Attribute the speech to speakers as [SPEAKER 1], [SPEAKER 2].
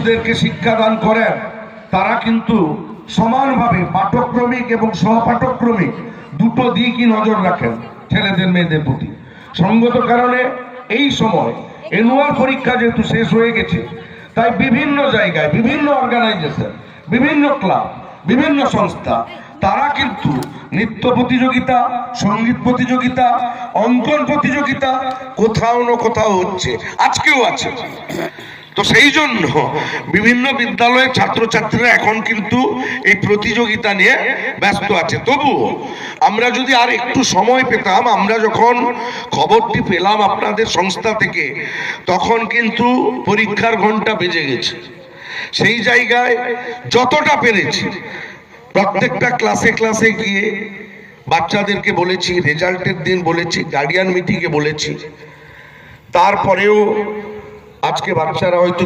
[SPEAKER 1] শিশুদেরকে শিক্ষাদান করেন তারা কিন্তু সমানভাবে পাঠ্যক্রমিক এবং সহপাঠক্রমিক দুটো দিকই নজর রাখেন ছেলেদের মেয়েদের প্রতি। সঙ্গত কারণে এই সময় অ্যানুয়াল পরীক্ষা যেহেতু শেষ হয়ে গেছে, তাই বিভিন্ন জায়গায় বিভিন্ন অর্গানাইজেশন, বিভিন্ন ক্লাব, বিভিন্ন সংস্থা তারা কিন্তু নৃত্য প্রতিযোগিতা, সঙ্গীত প্রতিযোগিতা, অঙ্কন প্রতিযোগিতা কোথাও না কোথাও হচ্ছে, আজকেও আছে। তো সেই জন্য বিভিন্ন বিদ্যালয়ের ছাত্রছাত্রীরা এখন কিন্তু এই প্রতিযোগিতা নিয়ে ব্যস্ত আছে। তবুও আমরা যদি আর একটু সময় পেতাম, আমরা যখন খবরটি পেলাম আপনাদের সংস্থা থেকে, তখন কিন্তু পরীক্ষার ঘন্টা বেজে গেছে। সেই জায়গায় যতটা পেরেছি প্রত্যেকটা ক্লাসে ক্লাসে গিয়ে বাচ্চাদেরকে বলেছি, রেজাল্টের দিন বলেছি, গার্ডিয়ান মিটিংয়ে বলেছি। তারপরেও আজকে বাচ্চারা হয়তো